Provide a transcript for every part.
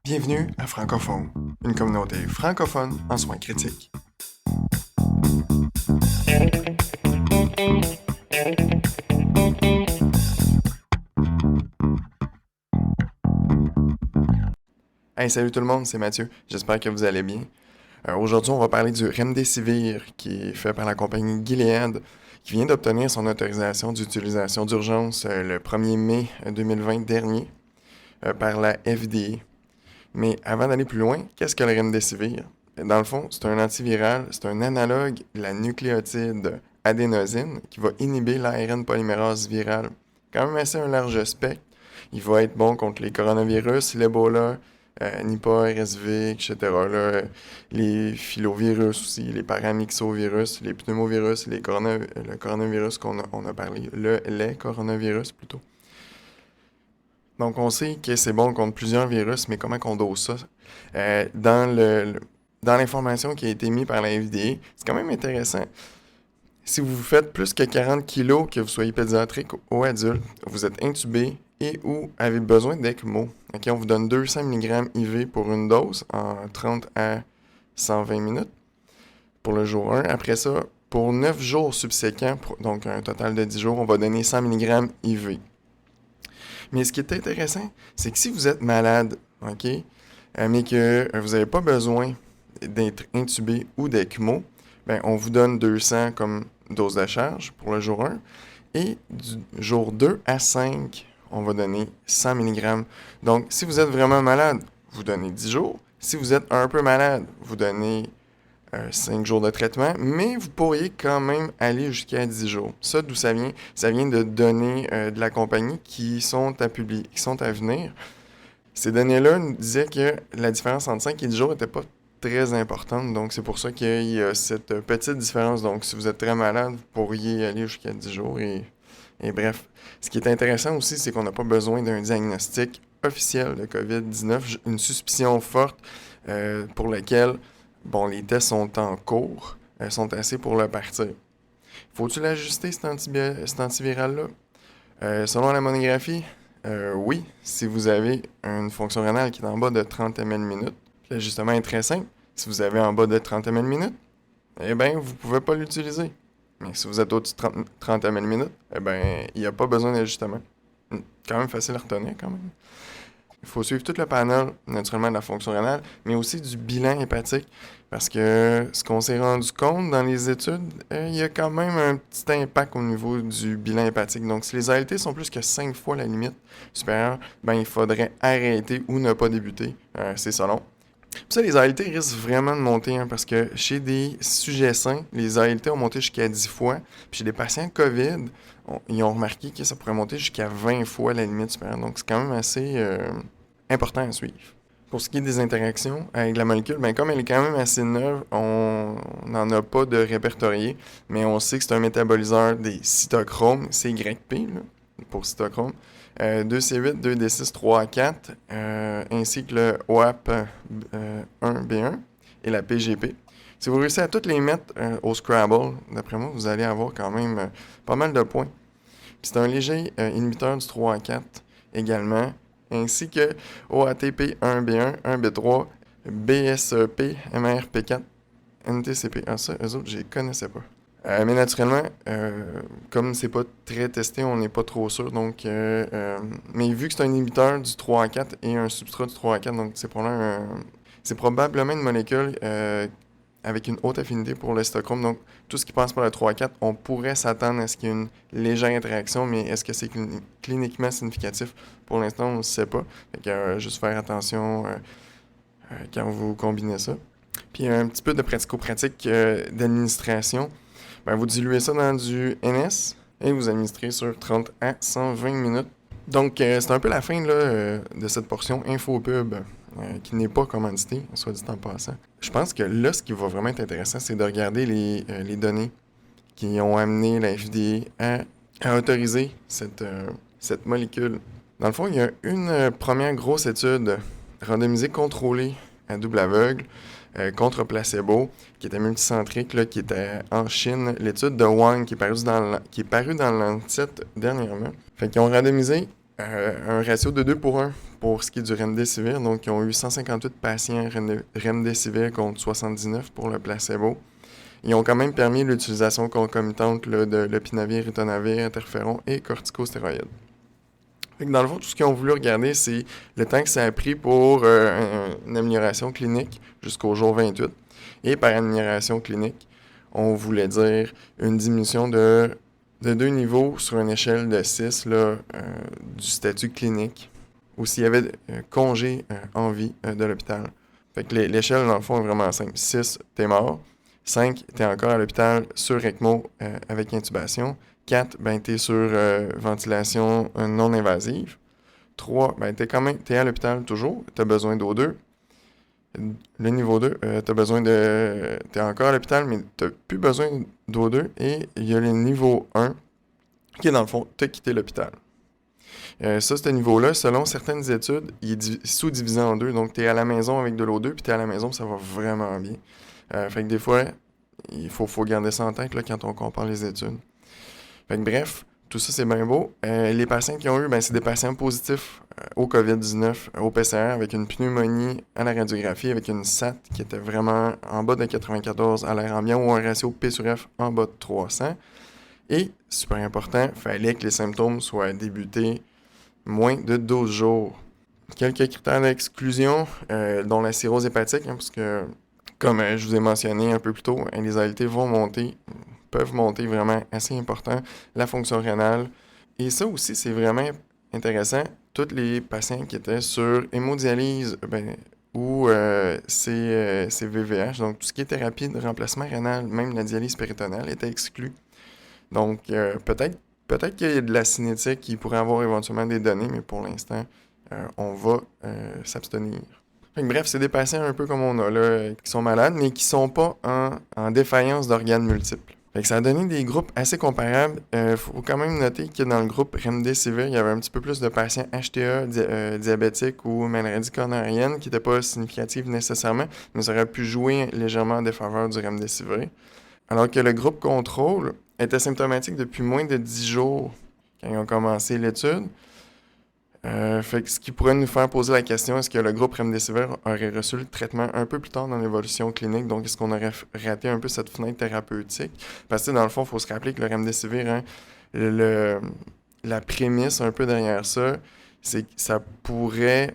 Bienvenue à Francophone, une communauté francophone en soins critiques. Hey, salut tout le monde, c'est Mathieu. J'espère que vous allez bien. Aujourd'hui, on va parler du Remdesivir qui est fait par la compagnie Gilead qui vient d'obtenir son autorisation d'utilisation d'urgence le 1er mai 2020 dernier par la FDA. Mais avant d'aller plus loin, qu'est-ce que le Remdesivir? Dans le fond, c'est un antiviral, c'est un analogue de la nucléotide adénosine qui va inhiber l'ARN polymérase virale. Quand même assez un large spectre. Il va être bon contre les coronavirus, l'Ebola, Nipah, RSV, etc. Là, les filovirus aussi, les paramyxovirus, les pneumovirus, le coronavirus on a parlé, les coronavirus plutôt. Donc, on sait que c'est bon contre plusieurs virus, mais comment on dose ça? Dans l'information qui a été mise par la FDA, c'est quand même intéressant. Si vous faites plus que 40 kilos, que vous soyez pédiatrique ou adulte, vous êtes intubé et ou avez besoin d'ECMO. Okay, on vous donne 200 mg IV pour une dose en 30 à 120 minutes pour le jour 1. Après ça, pour 9 jours subséquents, donc un total de 10 jours, on va donner 100 mg IV. Mais ce qui est intéressant, c'est que si vous êtes malade, OK, mais que vous n'avez pas besoin d'être intubé ou d'ECMO, ben, on vous donne 200 comme dose de charge pour le jour 1. Et du jour 2 à 5, on va donner 100 mg. Donc, si vous êtes vraiment malade, vous donnez 10 jours. Si vous êtes un peu malade, vous donnez 5 jours de traitement, mais vous pourriez quand même aller jusqu'à 10 jours. Ça, d'où ça vient? Ça vient de données de la compagnie qui sont à publier, qui sont à venir. Ces données-là nous disaient que la différence entre 5 et 10 jours n'était pas très importante, donc c'est pour ça qu'il y a cette petite différence. Donc, si vous êtes très malade, vous pourriez aller jusqu'à 10 jours et bref. Ce qui est intéressant aussi, c'est qu'on n'a pas besoin d'un diagnostic officiel de COVID-19, une suspicion forte pour laquelle bon, les tests sont en cours, sont assez pour le partir. Faut-tu l'ajuster, cet antiviral-là? Selon la monographie, oui, si vous avez une fonction rénale qui est en bas de 30 ml minute. L'ajustement est très simple. Si vous avez en bas de 30 ml minute, eh bien, vous ne pouvez pas l'utiliser. Mais si vous êtes au-dessus de 30 ml minute, eh bien, il n'y a pas besoin d'ajustement. Quand même facile à retenir, quand même. Il faut suivre tout le panel, naturellement, de la fonction rénale, mais aussi du bilan hépatique. Parce que ce qu'on s'est rendu compte dans les études, il y a quand même un petit impact au niveau du bilan hépatique. Donc, si les ALT sont plus que 5 fois la limite supérieure, ben, il faudrait arrêter ou ne pas débuter. C'est selon. Puis ça, les ALT risquent vraiment de monter, hein, parce que chez des sujets sains, les ALT ont monté jusqu'à 10 fois. Puis chez des patients COVID, ils ont remarqué que ça pourrait monter jusqu'à 20 fois la limite supérieure. Donc, c'est quand même assez important à suivre. Pour ce qui est des interactions avec la molécule, ben, comme elle est quand même assez neuve, on n'en a pas de répertorié, mais on sait que c'est un métaboliseur des cytochromes, CYP, là, pour cytochrome. 2C8, 2D6, 3A4, ainsi que le OAP 1B1 et la PGP. Si vous réussissez à toutes les mettre au Scrabble, d'après moi, vous allez avoir quand même pas mal de points. Puis c'est un léger inhibiteur du 3A4 également, ainsi que OATP 1B1, 1B3, BSEP, MRP4, NTCP. Ah ça, eux autres, je les connaissais pas. Mais naturellement, comme c'est pas très testé, on n'est pas trop sûr. Donc, mais vu que c'est un inhibiteur du 3 à 4 et un substrat du 3 à 4, donc c'est probablement une molécule avec une haute affinité pour le cytochrome. Donc, tout ce qui passe par le 3 à 4, on pourrait s'attendre à ce qu'il y ait une légère interaction, mais est-ce que c'est cliniquement significatif? Pour l'instant, on ne sait pas. Fait que juste faire attention quand vous combinez ça. Puis un petit peu de pratico-pratique d'administration. Ben, vous diluez ça dans du NS et vous administrez sur 30 à 120 minutes. Donc, c'est un peu la fin là, de cette portion infopub qui n'est pas commandité, soit dit en passant. Je pense que là, ce qui va vraiment être intéressant, c'est de regarder les données qui ont amené la FDA à autoriser cette molécule. Dans le fond, il y a une première grosse étude randomisée contrôlée à double aveugle contre placebo, qui était multicentrique, là, qui était en Chine. L'étude de Wang, qui est parue dans le Lancet dernièrement. Fait qu'ils ont randomisé un ratio de 2 pour 1 pour ce qui est du remdesivir. Donc, ils ont eu 158 patients remdesivir contre 79 pour le placebo. Ils ont quand même permis l'utilisation concomitante là, de lopinavir, ritonavir, interféron et corticostéroïdes. Fait que dans le fond, tout ce qu'ils ont voulu regarder, c'est le temps que ça a pris pour une amélioration clinique jusqu'au jour 28. Et par amélioration clinique, on voulait dire une diminution de 2 niveaux sur une échelle de 6 là, du statut clinique, ou s'il y avait congé en vie de l'hôpital. Fait que l'échelle, dans le fond, est vraiment simple. 6, t'es mort. 5, t'es encore à l'hôpital sur ECMO avec intubation. 4, ben t'es sur ventilation non invasive. 3, ben t'es à l'hôpital toujours, t'as besoin d'O2. Le niveau 2, t'es encore à l'hôpital, mais t'as plus besoin d'O2. Et il y a le niveau 1, qui est dans le fond, t'as quitté l'hôpital. Ce niveau-là, selon certaines études, il est sous-divisé en deux. Donc, t'es à la maison avec de l'O2, puis t'es à la maison, ça va vraiment bien. Fait que des fois, il faut garder ça en tête là, quand on compare les études. Fait que bref, tout ça, c'est bien beau. Les patients qui ont eu, ben, c'est des patients positifs au COVID-19, au PCR, avec une pneumonie à la radiographie, avec une SAT qui était vraiment en bas de 94 à l'air ambiant ou un ratio P sur F en bas de 300. Et, super important, il fallait que les symptômes soient débutés moins de 12 jours. Quelques critères d'exclusion, dont la cirrhose hépatique, hein, parce que, comme je vous ai mentionné un peu plus tôt, les ALT peuvent monter vraiment assez important, la fonction rénale. Et ça aussi, c'est vraiment intéressant. Tous les patients qui étaient sur hémodialyse ou CVVH, donc tout ce qui est thérapie de remplacement rénal, même la dialyse péritonéale, était exclu. Donc, peut-être qu'il y a de la cinétique qui pourrait avoir éventuellement des données, mais pour l'instant, on va s'abstenir. Bref, c'est des patients un peu comme on a là, qui sont malades, mais qui sont pas en défaillance d'organes multiples. Fait que ça a donné des groupes assez comparables. Faut quand même noter que dans le groupe remdesivir, il y avait un petit peu plus de patients HTA diabétiques ou maladie coronarienne qui n'étaient pas significatives nécessairement, mais ça aurait pu jouer légèrement en défaveur du remdesivir. Alors que le groupe contrôle était symptomatique depuis moins de 10 jours quand ils ont commencé l'étude. Fait que ce qui pourrait nous faire poser la question, est-ce que le groupe remdesivir aurait reçu le traitement un peu plus tard dans l'évolution clinique? Donc, est-ce qu'on aurait raté un peu cette fenêtre thérapeutique? Parce que dans le fond, il faut se rappeler que le remdesivir, hein, la prémisse un peu derrière ça, c'est que ça pourrait...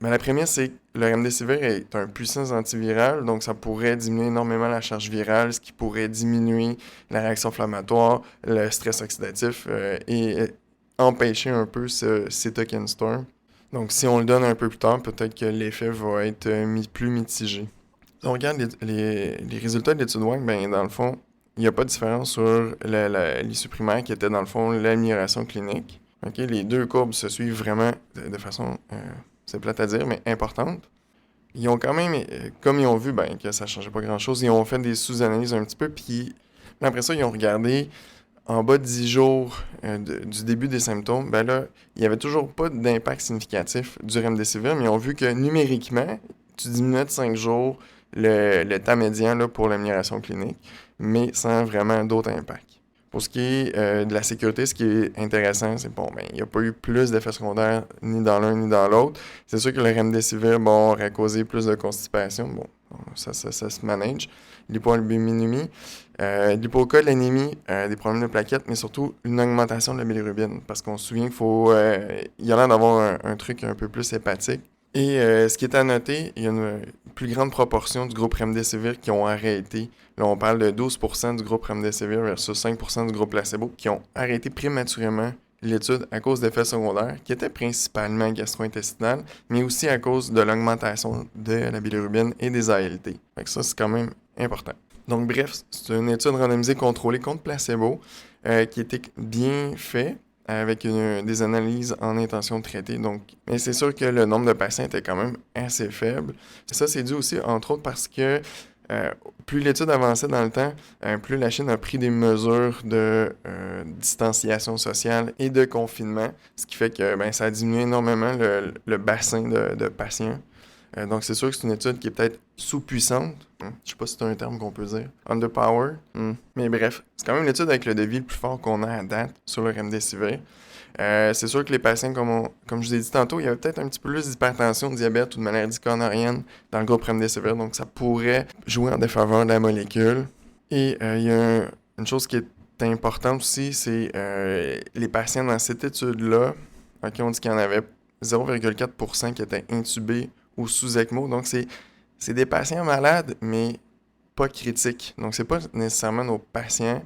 Mais la prémisse, c'est que le remdesivir est un puissant antiviral, donc ça pourrait diminuer énormément la charge virale, ce qui pourrait diminuer la réaction inflammatoire, le stress oxydatif et empêcher un peu ce cytokine storm. Donc, si on le donne un peu plus tard, peut-être que l'effet va être plus mitigé. Si on regarde les résultats de l'étude WANG, ben, dans le fond, il n'y a pas de différence sur l'issue primaire qui était, dans le fond, l'amélioration clinique. Okay? Les deux courbes se suivent vraiment de façon, c'est plate à dire, mais importante. Ils ont quand même, comme ils ont vu que ça ne changeait pas grand-chose, ils ont fait des sous-analyses un petit peu, puis après ça, ils ont regardé en bas de 10 jours du début des symptômes, ben là, il n'y avait toujours pas d'impact significatif du remdesivir, mais ils ont vu que numériquement, tu diminuais de 5 jours le temps médian là, pour l'amélioration clinique, mais sans vraiment d'autres impacts. Pour ce qui est de la sécurité, ce qui est intéressant, c'est il n'y a pas eu plus d'effets secondaires ni dans l'un ni dans l'autre. C'est sûr que le remdesivir, aurait causé plus de constipation. Bon, ça se manage. L'hypoalbuminémie, l'hypocholénémie, des problèmes de plaquettes, mais surtout une augmentation de la bilirubine. Parce qu'on se souvient il y a l'air d'avoir un truc un peu plus hépatique. Et ce qui est à noter, il y a une plus grande proportion du groupe remdesivir qui ont arrêté. Là, on parle de 12% du groupe remdesivir versus 5% du groupe placebo qui ont arrêté prématurément l'étude à cause d'effets secondaires qui étaient principalement gastro-intestinales, mais aussi à cause de l'augmentation de la bilirubine et des ALT. Fait que ça, c'est quand même important. Donc bref, c'est une étude randomisée contrôlée contre placebo qui était bien faite avec des analyses en intention de traiter. Donc, mais c'est sûr que le nombre de patients était quand même assez faible. Ça, c'est dû aussi, entre autres, parce que plus l'étude avançait dans le temps, plus la Chine a pris des mesures de distanciation sociale et de confinement, ce qui fait que ça a diminué énormément le bassin de patients. Donc, c'est sûr que c'est une étude qui est peut-être sous-puissante. Je sais pas si c'est un terme qu'on peut dire. Underpowered. Mais bref, c'est quand même l'étude avec le devis le plus fort qu'on a à date sur le remdesivir. C'est sûr que les patients, comme je vous ai dit tantôt, il y avait peut-être un petit peu plus d'hypertension, de diabète ou de maladie coronarienne dans le groupe remdesivir, donc ça pourrait jouer en défaveur de la molécule. Et il y a une chose qui est importante aussi, c'est les patients dans cette étude-là, ok, on dit qu'il y en avait 0,4% qui étaient intubés ou sous ECMO, donc c'est des patients malades, mais pas critiques. Donc c'est pas nécessairement nos patients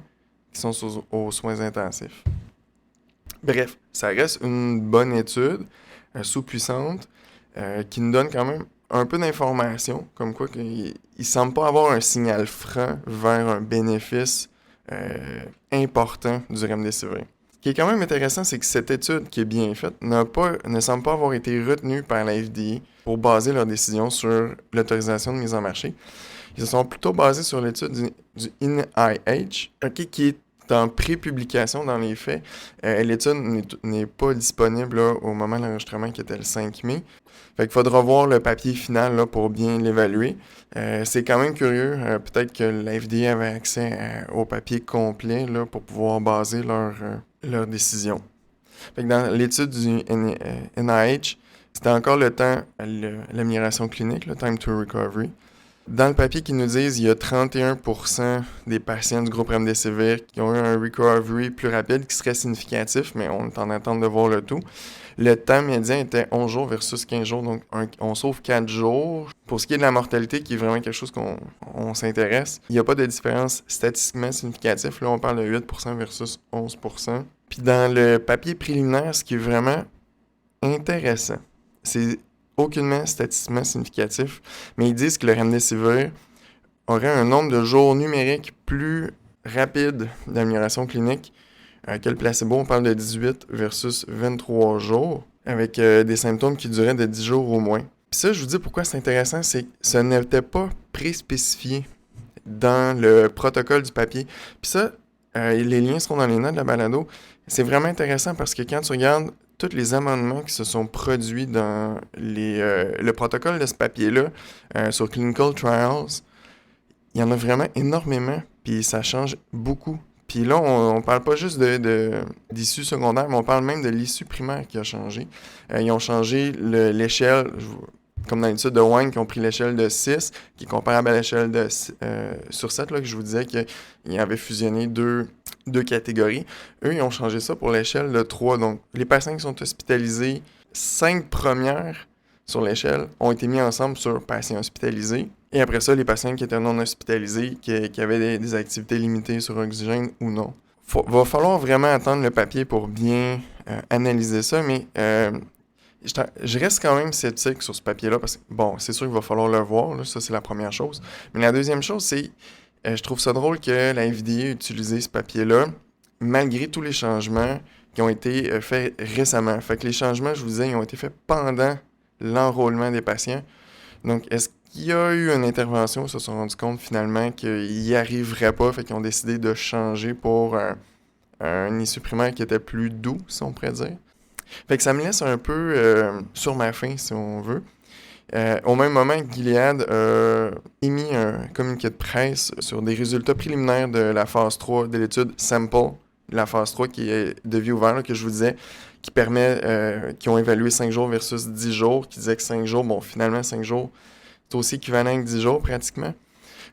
qui sont aux soins intensifs. Bref, ça reste une bonne étude, sous-puissante, qui nous donne quand même un peu d'informations, comme quoi il ne semble pas avoir un signal franc vers un bénéfice important du remdesivir. Ce qui est quand même intéressant, c'est que cette étude qui est bien faite ne semble pas avoir été retenue par la FDA pour baser leur décision sur l'autorisation de mise en marché. Ils se sont plutôt basés sur l'étude du NIH, qui est en pré-publication dans les faits. L'étude n'est pas disponible là, au moment de l'enregistrement qui était le 5 mai. Fait qu'il faudra voir le papier final là, pour bien l'évaluer. C'est quand même curieux. Peut-être que la FDA avait accès au papier complet là, pour pouvoir baser leur décision. Fait que dans l'étude du NIH, c'était encore le temps, l'amélioration clinique, le time to recovery. Dans le papier qu'ils nous disent, il y a 31% des patients du groupe remdesivir qui ont eu un recovery plus rapide qui serait significatif, mais on est en attente de voir le tout. Le temps médian était 11 jours versus 15 jours, donc on sauve 4 jours. Pour ce qui est de la mortalité, qui est vraiment quelque chose qu'on s'intéresse, il n'y a pas de différence statistiquement significative. Là, on parle de 8% versus 11%. Puis dans le papier préliminaire, ce qui est vraiment intéressant, c'est aucunement statistiquement significatif, mais ils disent que le remdesivir aurait un nombre de jours numériques plus rapide d'amélioration clinique que le placebo. On parle de 18 versus 23 jours, avec des symptômes qui duraient de 10 jours au moins. Puis ça, je vous dis pourquoi c'est intéressant, c'est que ça n'était pas préspécifié dans le protocole du papier. Puis ça, les liens seront dans les notes de la balado. C'est vraiment intéressant parce que quand tu regardes tous les amendements qui se sont produits dans le protocole de ce papier-là sur Clinical Trials, il y en a vraiment énormément, puis ça change beaucoup. Puis là, on parle pas juste d'issue secondaire, mais on parle même de l'issue primaire qui a changé. Ils ont changé l'échelle, comme dans l'étude de Wang, qui ont pris l'échelle de 6, qui est comparable à l'échelle sur 7, là, que je vous disais qu'ils avaient fusionné deux catégories. Eux, ils ont changé ça pour l'échelle de 3. Donc, les patients qui sont hospitalisés, 5 premières sur l'échelle ont été mis ensemble sur patients hospitalisés. Et après ça, les patients qui étaient non hospitalisés, qui avaient des activités limitées sur oxygène ou non. Va falloir vraiment attendre le papier pour bien analyser ça, mais je reste quand même sceptique sur ce papier-là parce que, bon, c'est sûr qu'il va falloir le voir, là, ça c'est la première chose. Mais la deuxième chose, c'est je trouve ça drôle que la FDA ait utilisé ce papier-là, malgré tous les changements qui ont été faits récemment. Fait que les changements, je vous disais, ils ont été faits pendant l'enrôlement des patients. Donc, est-ce qu'il y a eu une intervention? Ils se sont rendus compte finalement qu'ils n'y arriveraient pas, fait qu'ils ont décidé de changer pour un issue primaire qui était plus doux, si on pourrait dire. Fait que ça me laisse un peu sur ma faim, si on veut. Au même moment, Gilead a émis un communiqué de presse sur des résultats préliminaires de la phase 3 de l'étude Sample, la phase 3 qui est de vie ouverte, là, que je vous disais, qui ont évalué 5 jours versus 10 jours, qui disait que 5 jours, bon, finalement, 5 jours, c'est aussi équivalent que 10 jours pratiquement.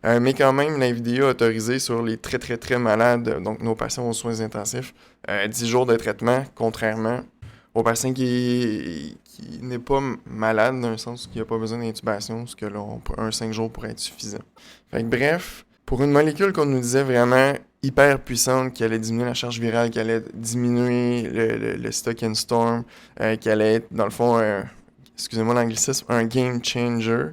Mais quand même, la FDA a autorisé sur les très, très, très malades, donc nos patients aux soins intensifs, 10 jours de traitement, contrairement au patient qui n'est pas malade, dans le sens qu'il n'a pas besoin d'intubation, ce que là, un 5 jours pourrait être suffisant. Fait que bref, pour une molécule qu'on nous disait vraiment hyper puissante, qui allait diminuer la charge virale, qui allait diminuer le stock and storm, qui allait être, dans le fond, excusez-moi l'anglicisme, un game changer.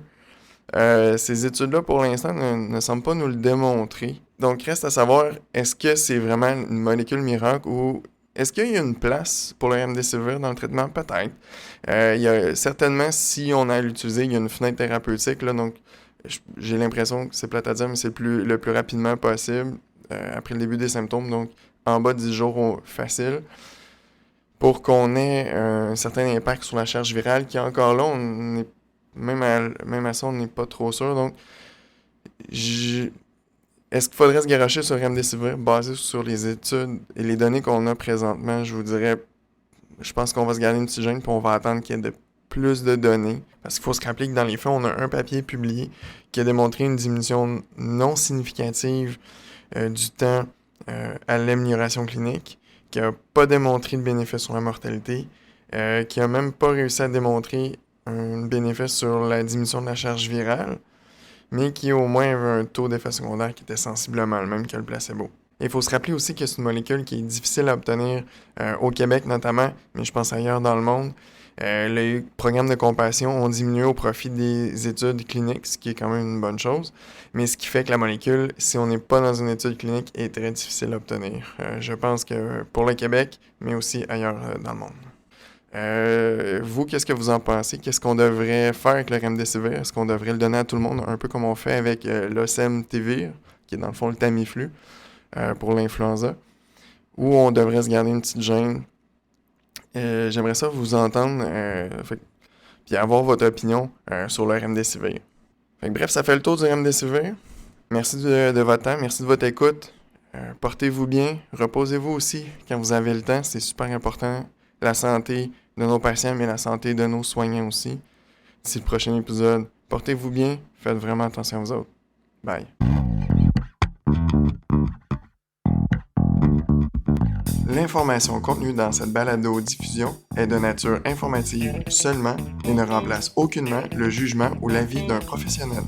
Ces études-là, pour l'instant, ne semblent pas nous le démontrer. Donc, reste à savoir, est-ce que c'est vraiment une molécule miracle ou est-ce qu'il y a une place pour le remdesivir dans le traitement? Peut-être. Il y a certainement, si on a l'utilisé, il y a une fenêtre thérapeutique, là, donc j'ai l'impression que c'est plate à dire, mais c'est le plus rapidement possible, après le début des symptômes, donc en bas de 10 jours facile, pour qu'on ait un certain impact sur la charge virale, qui encore là, même à ça, on n'est pas trop sûr. Donc, est-ce qu'il faudrait se garrocher sur remdesivir basé sur les études et les données qu'on a présentement? Je vous dirais je pense qu'on va se garder une petite gêne puis on va attendre qu'il y ait de plus de données. Parce qu'il faut se rappeler que dans les faits, on a un papier publié qui a démontré une diminution non significative du temps à l'amélioration clinique, qui n'a pas démontré de bénéfice sur la mortalité, qui n'a même pas réussi à démontrer un bénéfice sur la diminution de la charge virale, mais qui au moins avait un taux d'effet secondaire qui était sensiblement le même que le placebo. Il faut se rappeler aussi que c'est une molécule qui est difficile à obtenir au Québec notamment, mais je pense ailleurs dans le monde. Les programmes de compassion ont diminué au profit des études cliniques, ce qui est quand même une bonne chose. Mais ce qui fait que la molécule, si on n'est pas dans une étude clinique, est très difficile à obtenir. Je pense que pour le Québec, mais aussi ailleurs dans le monde. Vous, qu'est-ce que vous en pensez? Qu'est-ce qu'on devrait faire avec le remdesivir? Est-ce qu'on devrait le donner à tout le monde, un peu comme on fait avec l'oseltamivir, qui est dans le fond le Tamiflu, pour l'influenza? Ou on devrait se garder une petite gêne? J'aimerais ça vous entendre, puis avoir votre opinion sur le remdesivir. Bref, ça fait le tour du remdesivir. Merci de votre temps, merci de votre écoute. Portez-vous bien, reposez-vous aussi quand vous avez le temps, c'est super important. La santé de nos patients, mais la santé de nos soignants aussi. D'ici le prochain épisode, portez-vous bien, faites vraiment attention à vous autres. Bye. L'information contenue dans cette balado-diffusion est de nature informative seulement et ne remplace aucunement le jugement ou l'avis d'un professionnel.